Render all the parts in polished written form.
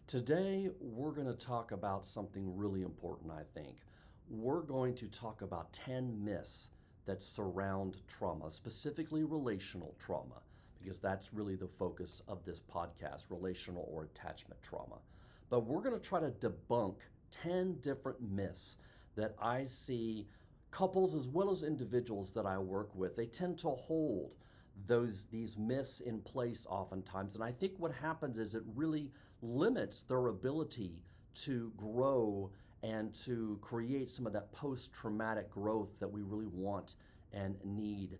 Today, we're going to talk about something really important, I think. We're going to talk about 10 myths that surround trauma, specifically relational trauma, because that's really the focus of this podcast, relational or attachment trauma. But we're going to try to debunk 10 different myths that I see couples as well as individuals that I work with. They tend to hold these myths in place oftentimes. And I think what happens is it really limits their ability to grow and to create some of that post-traumatic growth that we really want and need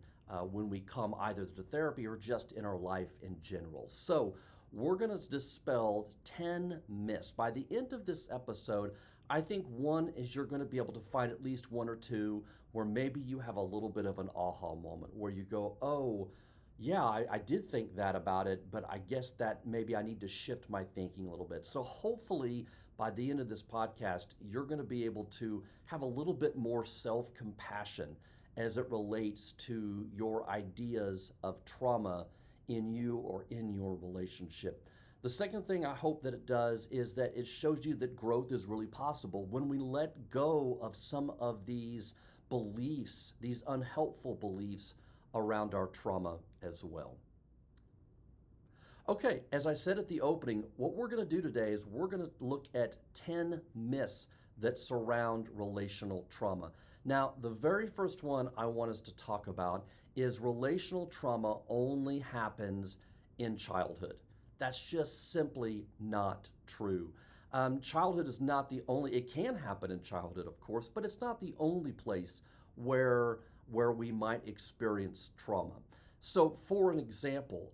when we come either to therapy or just in our life in general. So we're going to dispel 10 myths. By the end of this episode, I think one is you're going to be able to find at least one or two where maybe you have a little bit of an aha moment where you go, oh, yeah, I did think that about it, but I guess that maybe I need to shift my thinking a little bit. So hopefully by the end of this podcast, you're going to be able to have a little bit more self-compassion as it relates to your ideas of trauma in you or in your relationship. The second thing I hope that it does is that it shows you that growth is really possible when we let go of some of these beliefs, these unhelpful beliefs around our trauma as well. Okay, as I said at the opening, what we're going to do today is we're going to look at 10 myths that surround relational trauma. Now, the very first one I want us to talk about is relational trauma only happens in childhood. That's just simply not true. Childhood is not the only, it can happen in childhood, of course, but it's not the only place where we might experience trauma. So for an example,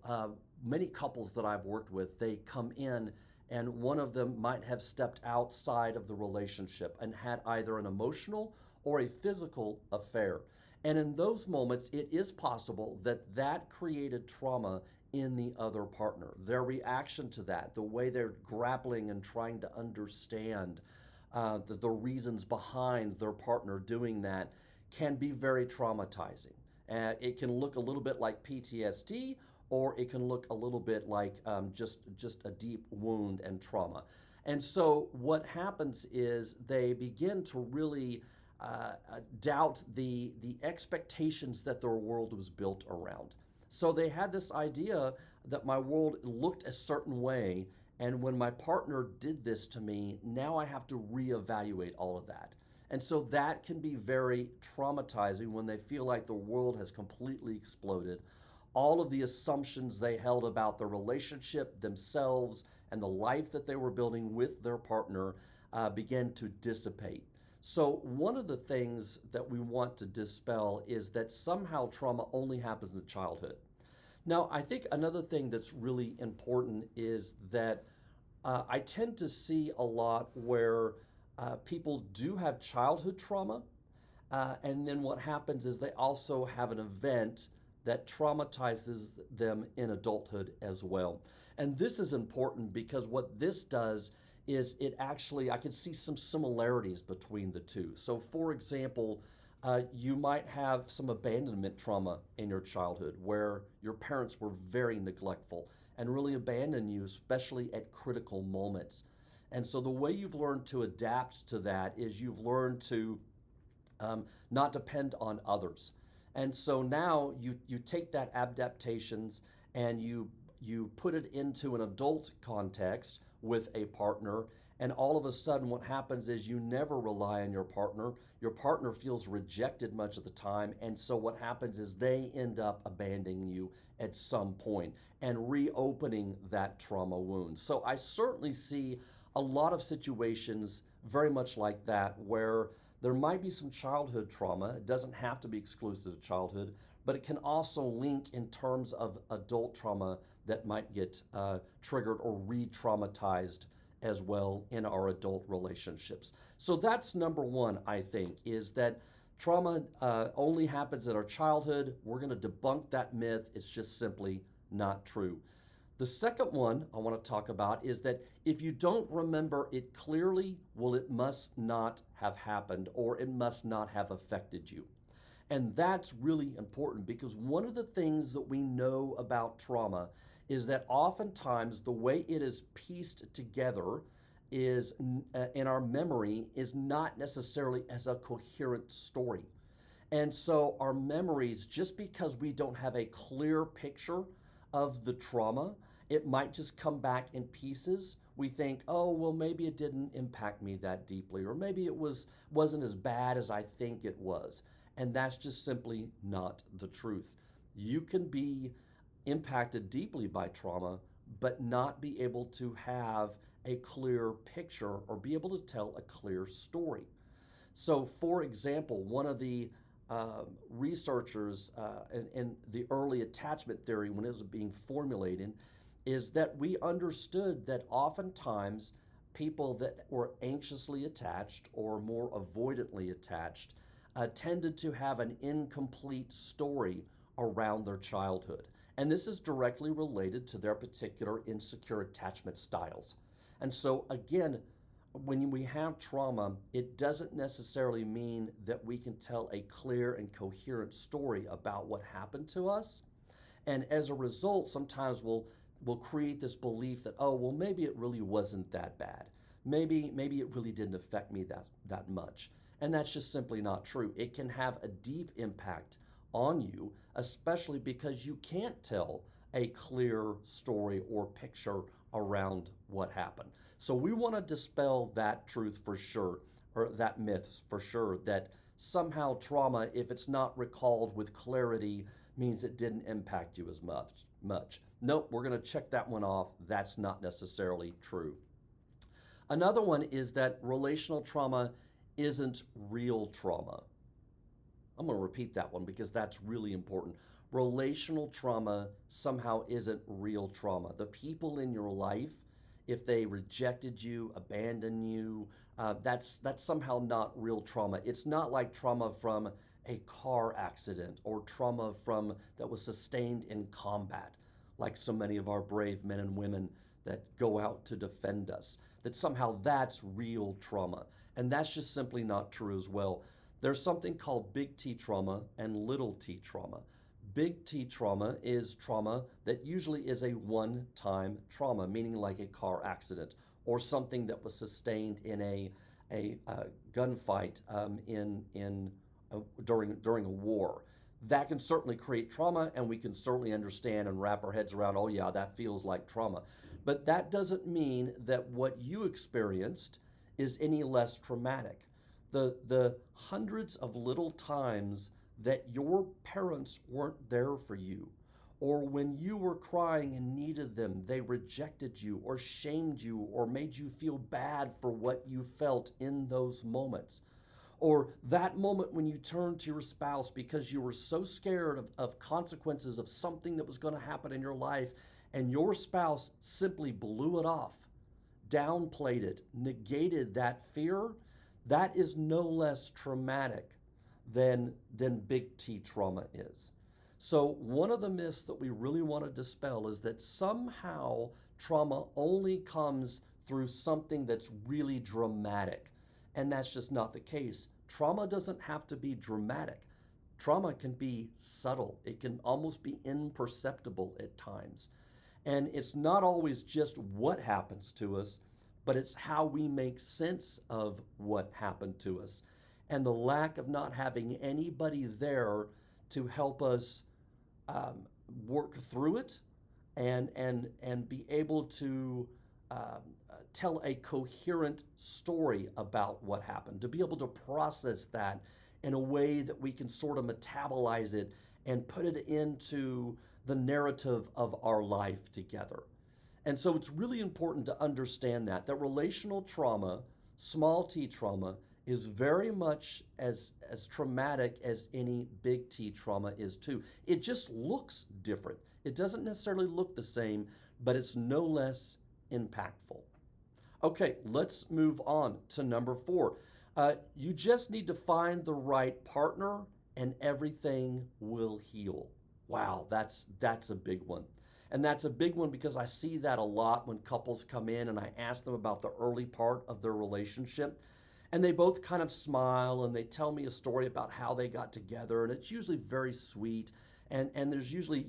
many couples that I've worked with, they come in and one of them might have stepped outside of the relationship and had either an emotional or a physical affair. And in those moments, it is possible that that created trauma in the other partner. Their reaction to that, the way they're grappling and trying to understand the reasons behind their partner doing that can be very traumatizing. It can look a little bit like PTSD, or it can look a little bit like just a deep wound and trauma. And so what happens is they begin to really doubt the expectations that their world was built around. So they had this idea that my world looked a certain way, and when my partner did this to me, now I have to reevaluate all of that. And so that can be very traumatizing when they feel like the world has completely exploded. All of the assumptions they held about the relationship, themselves, and the life that they were building with their partner began to dissipate. So one of the things that we want to dispel is that somehow trauma only happens in childhood. Now, I think another thing that's really important is that I tend to see a lot where people do have childhood trauma, and then what happens is they also have an event that traumatizes them in adulthood as well. And this is important because what this does is it actually, I can see some similarities between the two. So for example, you might have some abandonment trauma in your childhood where your parents were very neglectful and really abandoned you, especially at critical moments. And so the way you've learned to adapt to that is you've learned to not depend on others. And so now you take that adaptations and you put it into an adult context with a partner, and all of a sudden what happens is you never rely on your partner. Your partner feels rejected much of the time, and so what happens is they end up abandoning you at some point and reopening that trauma wound. So I certainly see a lot of situations very much like that where there might be some childhood trauma. It doesn't have to be exclusive to childhood, but it can also link in terms of adult trauma that might get triggered or re-traumatized as well in our adult relationships. So that's number one, I think, is that trauma only happens in our childhood. We're going to debunk that myth. It's just simply not true. The second one I want to talk about is that if you don't remember it clearly, well, it must not have happened or it must not have affected you. And that's really important because one of the things that we know about trauma is that oftentimes the way it is pieced together is in our memory is not necessarily as a coherent story. And so our memories, just because we don't have a clear picture of the trauma, it might just come back in pieces. We think, oh, well, maybe it didn't impact me that deeply, or maybe wasn't as bad as I think it was. And that's just simply not the truth. You can be impacted deeply by trauma, but not be able to have a clear picture or be able to tell a clear story. So, for example, one of the researchers in the early attachment theory, when it was being formulated, is that we understood that oftentimes people that were anxiously attached or more avoidantly attached tended to have an incomplete story around their childhood. And this is directly related to their particular insecure attachment styles. And so, again, when we have trauma, it doesn't necessarily mean that we can tell a clear and coherent story about what happened to us. And as a result, sometimes we'll create this belief that, oh, well, maybe it really wasn't that bad. Maybe it really didn't affect me that much. And that's just simply not true. It can have a deep impact on you, especially because you can't tell a clear story or picture around what happened. So we want to dispel that truth for sure, or that myth for sure, that somehow trauma, if it's not recalled with clarity, means it didn't impact you as much. Nope, we're going to check that one off. That's not necessarily true. Another one is that relational trauma isn't real trauma. I'm going to repeat that one because that's really important. Relational trauma somehow isn't real trauma. The people in your life, if they rejected you, abandoned you, that's somehow not real trauma. It's not like trauma from a car accident or trauma that was sustained in combat, like so many of our brave men and women that go out to defend us. That somehow that's real trauma. And that's just simply not true as well. There's something called big T trauma and little t trauma. Big T trauma is trauma that usually is a one-time trauma, meaning like a car accident or something that was sustained in a gunfight during a war. That can certainly create trauma, and we can certainly understand and wrap our heads around, oh yeah, that feels like trauma. But that doesn't mean that what you experienced is any less traumatic. The hundreds of little times that your parents weren't there for you, or when you were crying and needed them, they rejected you or shamed you or made you feel bad for what you felt in those moments. Or that moment when you turned to your spouse because you were so scared of consequences of something that was going to happen in your life, and your spouse simply blew it off, downplayed it, negated that fear, that is no less traumatic than big T trauma is. So one of the myths that we really want to dispel is that somehow trauma only comes through something that's really dramatic. And that's just not the case. Trauma doesn't have to be dramatic. Trauma can be subtle. It can almost be imperceptible at times. And it's not always just what happens to us, but it's how we make sense of what happened to us. And the lack of not having anybody there to help us work through it and be able to tell a coherent story about what happened, to be able to process that in a way that we can sort of metabolize it and put it into the narrative of our life together. And so it's really important to understand that relational trauma, small t trauma, is very much as traumatic as any big T trauma is too. It just looks different. It doesn't necessarily look the same, but it's no less impactful. Okay, let's move on to number 4. You just need to find the right partner and everything will heal. Wow, that's a big one. And that's a big one because I see that a lot when couples come in and I ask them about the early part of their relationship. And they both kind of smile and they tell me a story about how they got together. And it's usually very sweet. And there's usually,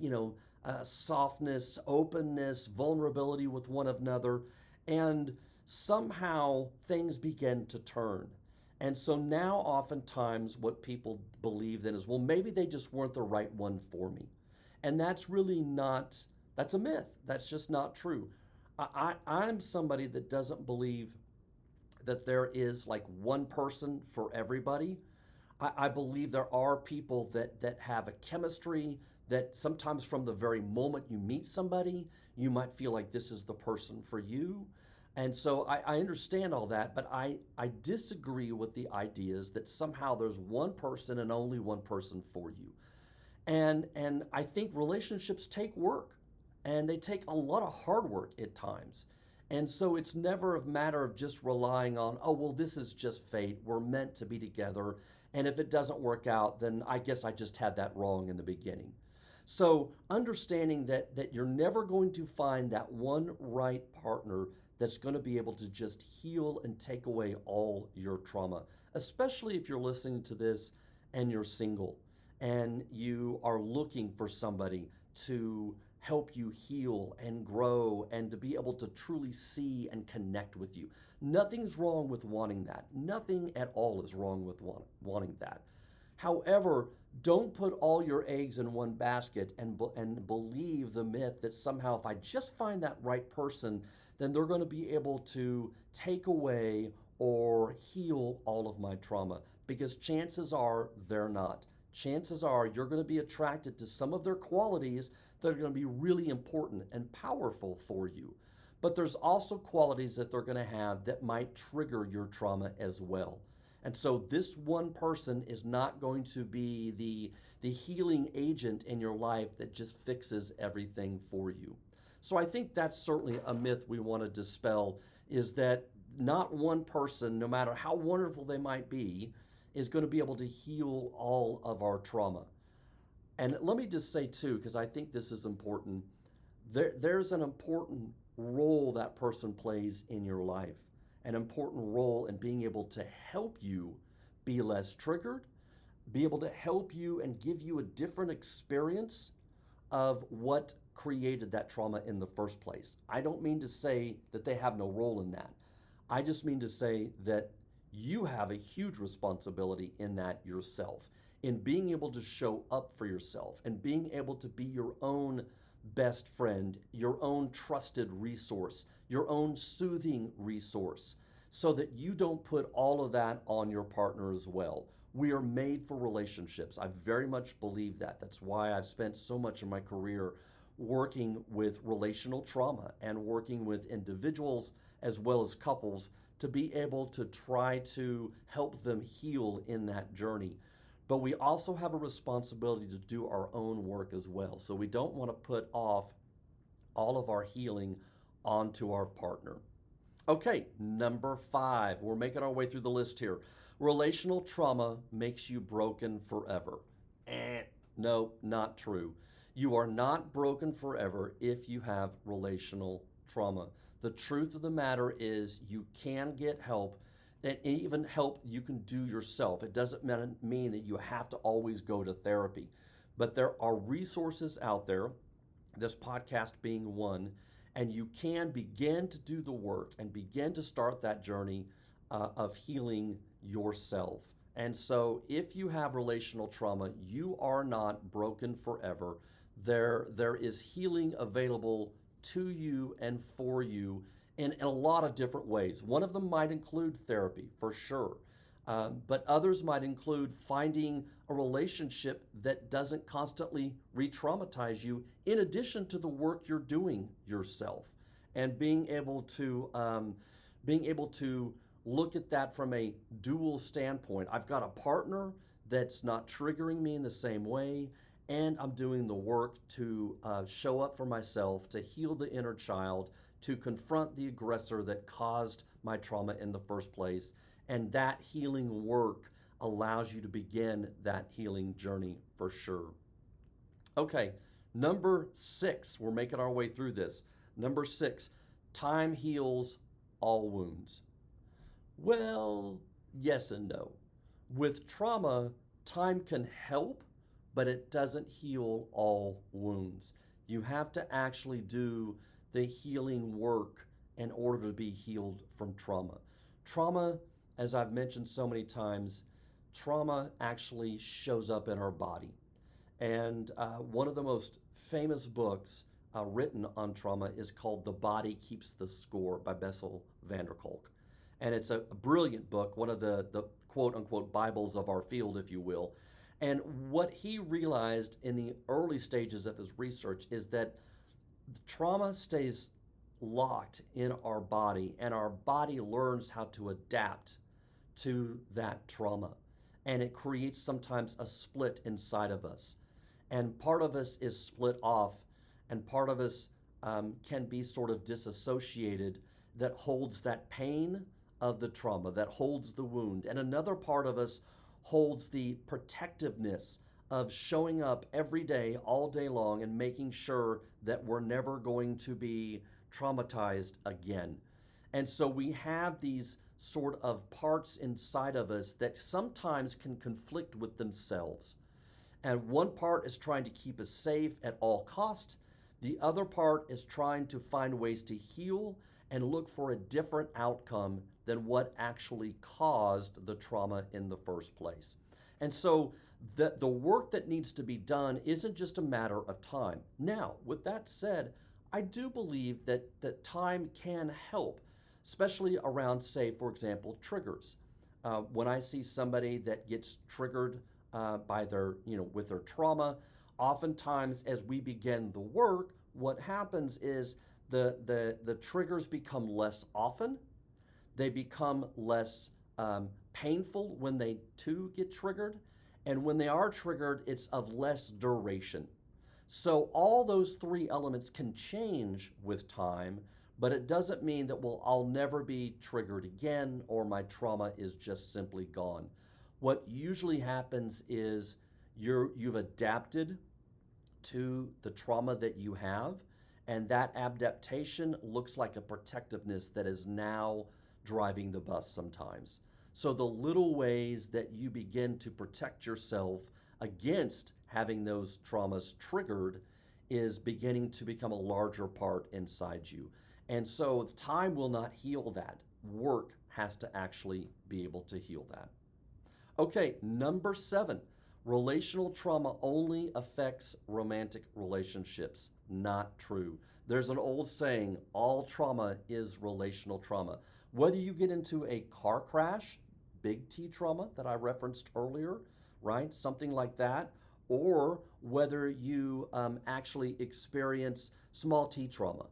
softness, openness, vulnerability with one another, and somehow things begin to turn. And so now, oftentimes, what people believe then is, well, maybe they just weren't the right one for me. And that's really not, that's a myth. That's just not true. I'm somebody that doesn't believe that there is like one person for everybody. I believe there are people that have a chemistry that sometimes from the very moment you meet somebody, you might feel like this is the person for you. And so I understand all that, but I disagree with the ideas that somehow there's one person and only one person for you. And I think relationships take work, and they take a lot of hard work at times. And so it's never a matter of just relying on, oh, well, this is just fate. We're meant to be together. And if it doesn't work out, then I guess I just had that wrong in the beginning. So understanding that you're never going to find that one right partner that's going to be able to just heal and take away all your trauma, especially if you're listening to this and you're single and you are looking for somebody to help you heal and grow and to be able to truly see and connect with you. Nothing's wrong with wanting that. Nothing at all is wrong with wanting that. However, don't put all your eggs in one basket and believe the myth that somehow if I just find that right person, then they're going to be able to take away or heal all of my trauma, because chances are they're not. Chances are you're going to be attracted to some of their qualities that are going to be really important and powerful for you. But there's also qualities that they're going to have that might trigger your trauma as well. And so this one person is not going to be the healing agent in your life that just fixes everything for you. So I think that's certainly a myth we want to dispel, is that not one person, no matter how wonderful they might be, is going to be able to heal all of our trauma. And let me just say too, because I think this is important, there's an important role that person plays in your life, an important role in being able to help you be less triggered, be able to help you and give you a different experience of what created that trauma in the first place. I don't mean to say that they have no role in that. I just mean to say that you have a huge responsibility in that yourself, in being able to show up for yourself and being able to be your own best friend, your own trusted resource, your own soothing resource, so that you don't put all of that on your partner as well. We are made for relationships. I very much believe that. That's why I've spent so much of my career working with relational trauma and working with individuals as well as couples to be able to try to help them heal in that journey. But we also have a responsibility to do our own work as well. So we don't want to put off all of our healing onto our partner. Okay, number 5. We're making our way through the list here. Relational trauma makes you broken forever. No, not true. You are not broken forever if you have relational trauma. The truth of the matter is you can get help, and even help you can do yourself. It doesn't mean that you have to always go to therapy, but there are resources out there, this podcast being one, and you can begin to do the work and begin to start that journey of healing yourself. And so if you have relational trauma, you are not broken forever. There is healing available to you and for you in a lot of different ways. One of them might include therapy, for sure. But others might include finding a relationship that doesn't constantly re-traumatize you, in addition to the work you're doing yourself, and being able to look at that from a dual standpoint. I've got a partner that's not triggering me in the same way, and I'm doing the work to show up for myself, to heal the inner child, to confront the aggressor that caused my trauma in the first place. And that healing work allows you to begin that healing journey for sure. Okay, number 6, we're making our way through this. Number 6, time heals all wounds. Well, yes and no. With trauma, time can help, but it doesn't heal all wounds. You have to actually do the healing work in order to be healed from trauma. Trauma, as I've mentioned so many times, trauma actually shows up in our body. And one of the most famous books written on trauma is called The Body Keeps the Score by Bessel van der Kolk. And it's a brilliant book, one of the quote unquote Bibles of our field, if you will. And what he realized in the early stages of his research is that trauma stays locked in our body, and our body learns how to adapt to that trauma. And it creates sometimes a split inside of us. And part of us is split off, and part of us can be sort of disassociated, that holds that pain of the trauma, that holds the wound. And another part of us holds the protectiveness of showing up every day, all day long, and making sure that we're never going to be traumatized again. And so we have these sort of parts inside of us that sometimes can conflict with themselves. And one part is trying to keep us safe at all cost. The other part is trying to find ways to heal and look for a different outcome than what actually caused the trauma in the first place. And so the work that needs to be done isn't just a matter of time. Now, with that said, I do believe that time can help, especially around, say, for example, triggers. When I see somebody that gets triggered by their, with their trauma, oftentimes as we begin the work, what happens is the triggers become less often. They become less painful when they too get triggered. And when they are triggered, it's of less duration. So all those three elements can change with time, but it doesn't mean that, well, I'll never be triggered again or my trauma is just simply gone. What usually happens is you've adapted to the trauma that you have, and that adaptation looks like a protectiveness that is now driving the bus sometimes. So the little ways that you begin to protect yourself against having those traumas triggered is beginning to become a larger part inside you. And so time will not heal that. Work has to actually be able to heal that. Okay, number 7, relational trauma only affects romantic relationships. Not true. There's an old saying, all trauma is relational trauma. Whether you get into a car crash, big T trauma that I referenced earlier, right? Something like that, or whether you actually experience small T trauma.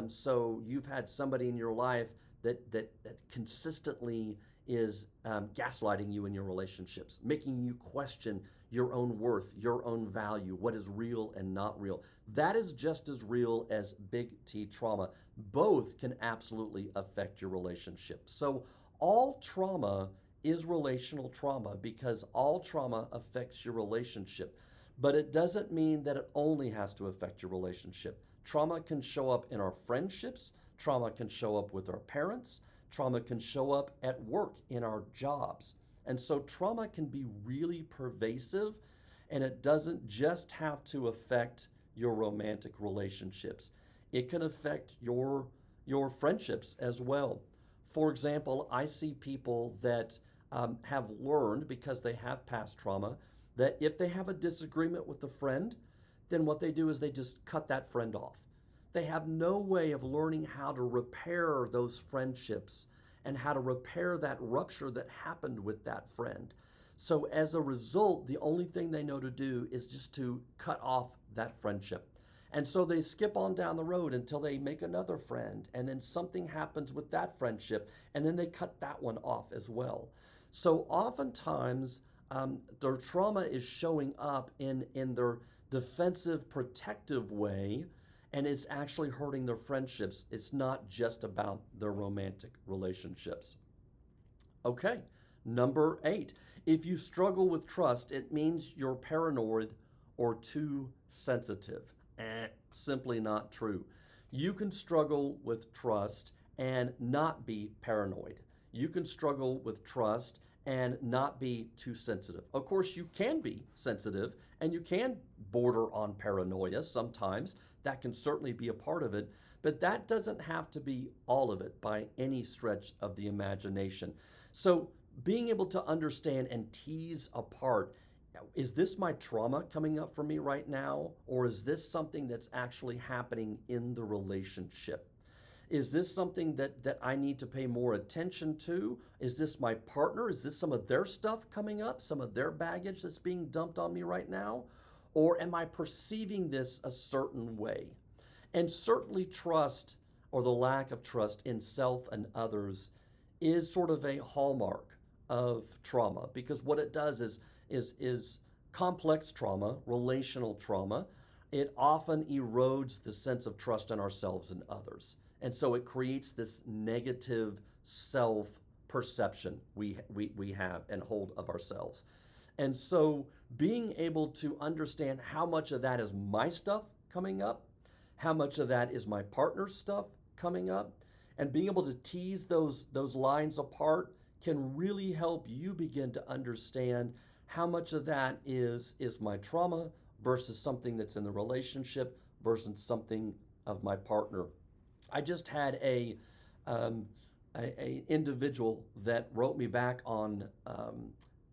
So you've had somebody in your life that consistently is gaslighting you in your relationships, making you question your own worth, your own value, what is real and not real. That is just as real as big T trauma. Both can absolutely affect your relationship. So all trauma is relational trauma because all trauma affects your relationship. But it doesn't mean that it only has to affect your relationship. Trauma can show up in our friendships. Trauma can show up with our parents. Trauma can show up at work in our jobs. And so trauma can be really pervasive, and it doesn't just have to affect your romantic relationships. It can affect your friendships as well. For example, I see people that have learned, because they have past trauma, that if they have a disagreement with a friend, then what they do is they just cut that friend off. They have no way of learning how to repair those friendships and how to repair that rupture that happened with that friend. So as a result, the only thing they know to do is just to cut off that friendship. And so they skip on down the road until they make another friend, and then something happens with that friendship, and then they cut that one off as well. So oftentimes, their trauma is showing up in their defensive, protective way, and it's actually hurting their friendships. It's not just about their romantic relationships. Okay, number 8. If you struggle with trust, it means you're paranoid or too sensitive. Simply not true. You can struggle with trust and not be paranoid. You can struggle with trust and not be too sensitive. Of course, you can be sensitive and you can border on paranoia sometimes. That can certainly be a part of it, but that doesn't have to be all of it by any stretch of the imagination. So being able to understand and tease apart, is this my trauma coming up for me right now? Or is this something that's actually happening in the relationship? Is this something that I need to pay more attention to? Is this my partner? Is this some of their stuff coming up, some of their baggage that's being dumped on me right now? Or am I perceiving this a certain way? And certainly trust, or the lack of trust in self and others, is sort of a hallmark of trauma, because what it does is complex trauma, relational trauma. It often erodes the sense of trust in ourselves and others. And so it creates this negative self perception we have and hold of ourselves. And so being able to understand how much of that is my stuff coming up, how much of that is my partner's stuff coming up, and being able to tease those lines apart can really help you begin to understand how much of that is my trauma versus something that's in the relationship versus something of my partner. I just had a individual that wrote me back on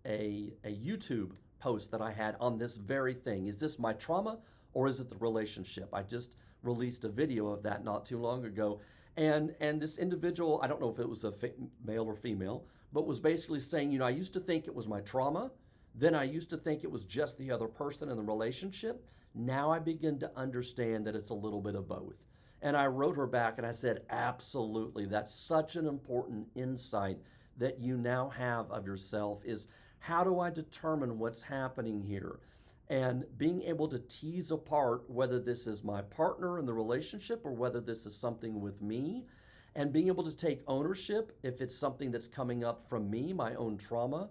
a YouTube post that I had on this very thing. Is this my trauma or is it the relationship? I just released a video of that not too long ago. And this individual, I don't know if it was a male or female, but was basically saying, I used to think it was my trauma. Then I used to think it was just the other person in the relationship. Now I begin to understand that it's a little bit of both. And I wrote her back and I said, absolutely, that's such an important insight that you now have of yourself, is how do I determine what's happening here? And being able to tease apart whether this is my partner in the relationship or whether this is something with me, and being able to take ownership if it's something that's coming up from me, my own trauma,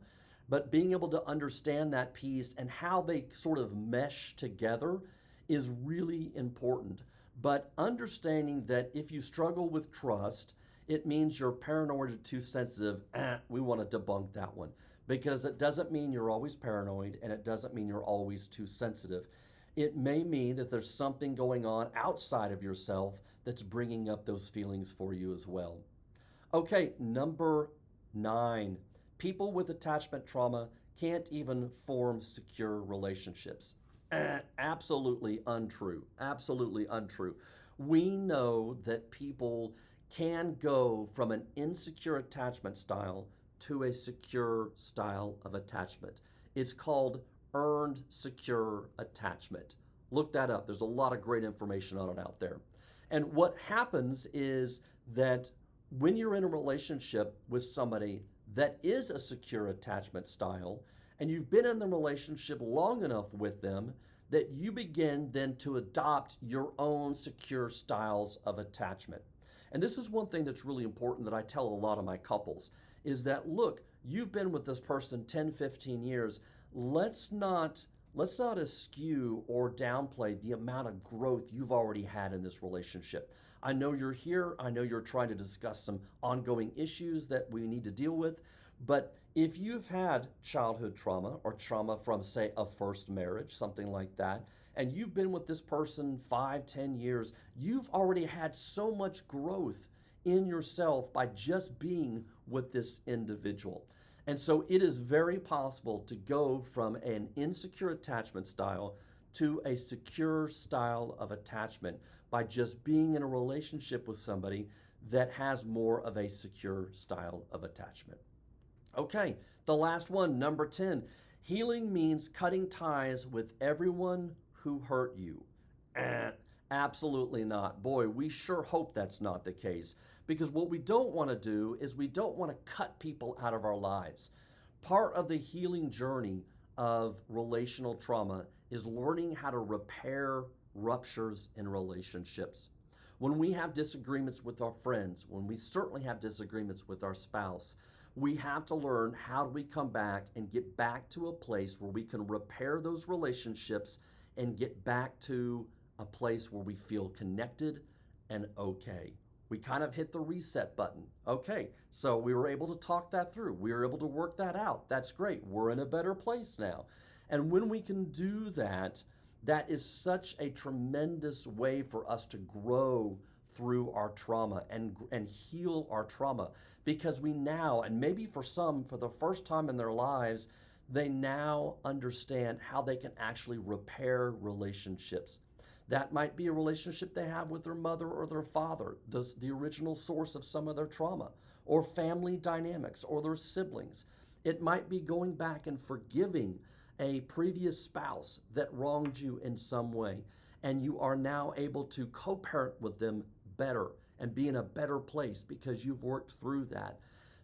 but being able to understand that piece and how they sort of mesh together is really important. But understanding that if you struggle with trust, it means you're paranoid or too sensitive. We want to debunk that one, because it doesn't mean you're always paranoid and it doesn't mean you're always too sensitive. It may mean that there's something going on outside of yourself that's bringing up those feelings for you as well. Okay, number 9. People with attachment trauma can't even form secure relationships. Absolutely untrue. Absolutely untrue. We know that people can go from an insecure attachment style to a secure style of attachment. It's called earned secure attachment. Look that up. There's a lot of great information on it out there. And what happens is that when you're in a relationship with somebody that is a secure attachment style, and you've been in the relationship long enough with them, that you begin then to adopt your own secure styles of attachment. And this is one thing that's really important that I tell a lot of my couples, is that, look, you've been with this person 10, 15 years. Let's not eschew or downplay the amount of growth you've already had in this relationship. I know you're here. I know you're trying to discuss some ongoing issues that we need to deal with. But if you've had childhood trauma or trauma from, say, a first marriage, something like that, and you've been with this person 5, 10 years, you've already had so much growth in yourself by just being with this individual. And so it is very possible to go from an insecure attachment style to a secure style of attachment by just being in a relationship with somebody that has more of a secure style of attachment. Okay, the last one, number 10. Healing means cutting ties with everyone who hurt you. Absolutely not. Boy, we sure hope that's not the case, because what we don't want to do is we don't want to cut people out of our lives. Part of the healing journey of relational trauma is learning how to repair ruptures in relationships. When we have disagreements with our friends, when we certainly have disagreements with our spouse, we have to learn how do we come back and get back to a place where we can repair those relationships and get back to a place where we feel connected and okay. We kind of hit the reset button. Okay, so we were able to talk that through. We were able to work that out. That's great. We're in a better place now. And when we can do that, That is such a tremendous way for us to grow through our trauma and heal our trauma, because we now, and maybe for some for the first time in their lives, they now understand how they can actually repair relationships. That might be a relationship they have with their mother or their father, the original source of some of their trauma, or family dynamics, or their siblings. It might be going back and forgiving a previous spouse that wronged you in some way, and you are now able to co-parent with them better and be in a better place because you've worked through that.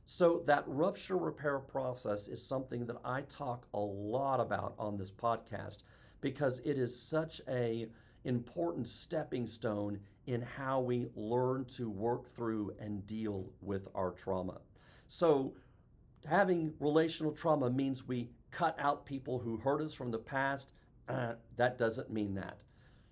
So that rupture repair process is something that I talk a lot about on this podcast, because it is such a important stepping stone in how we learn to work through and deal with our trauma. So having relational trauma means we cut out people who hurt us from the past. That doesn't mean that.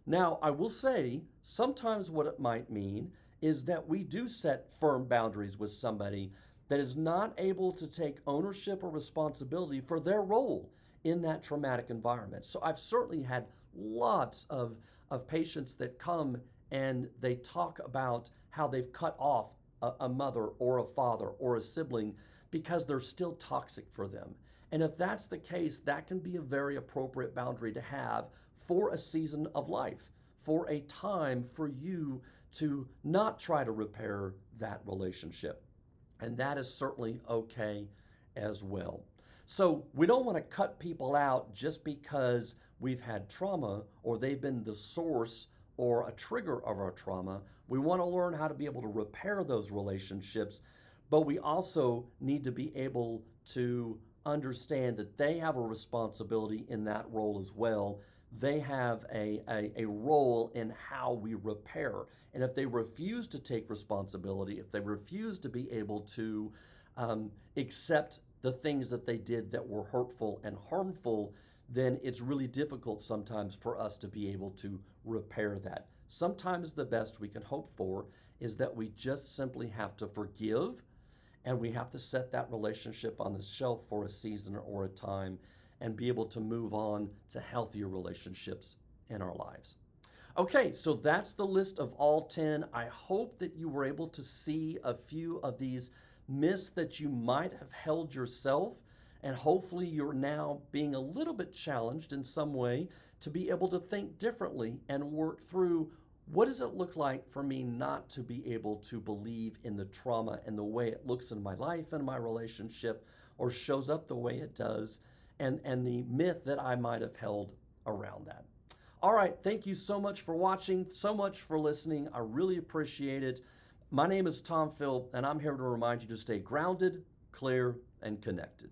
Now, I will say sometimes what it might mean is that we do set firm boundaries with somebody that is not able to take ownership or responsibility for their role in that traumatic environment. So I've certainly had lots of patients that come and they talk about how they've cut off a mother or a father or a sibling because they're still toxic for them. And if that's the case, that can be a very appropriate boundary to have for a season of life, for a time for you to not try to repair that relationship. And that is certainly okay as well. So we don't want to cut people out just because we've had trauma or they've been the source or a trigger of our trauma. We want to learn how to be able to repair those relationships, but we also need to be able to understand that they have a responsibility in that role as well. They have a role in how we repair. And if they refuse to take responsibility, if they refuse to be able to accept the things that they did that were hurtful and harmful, then it's really difficult sometimes for us to be able to repair that. Sometimes the best we can hope for is that we just simply have to forgive, and we have to set that relationship on the shelf for a season or a time and be able to move on to healthier relationships in our lives. Okay, so that's the list of all 10. I hope that you were able to see a few of these myths that you might have held yourself, and hopefully you're now being a little bit challenged in some way to be able to think differently and work through, what does it look like for me not to be able to believe in the trauma and the way it looks in my life and my relationship, or shows up the way it does, and the myth that I might have held around that. All right, thank you so much for watching, so much for listening. I really appreciate it. My name is Tom Phil, and I'm here to remind you to stay grounded, clear, and connected.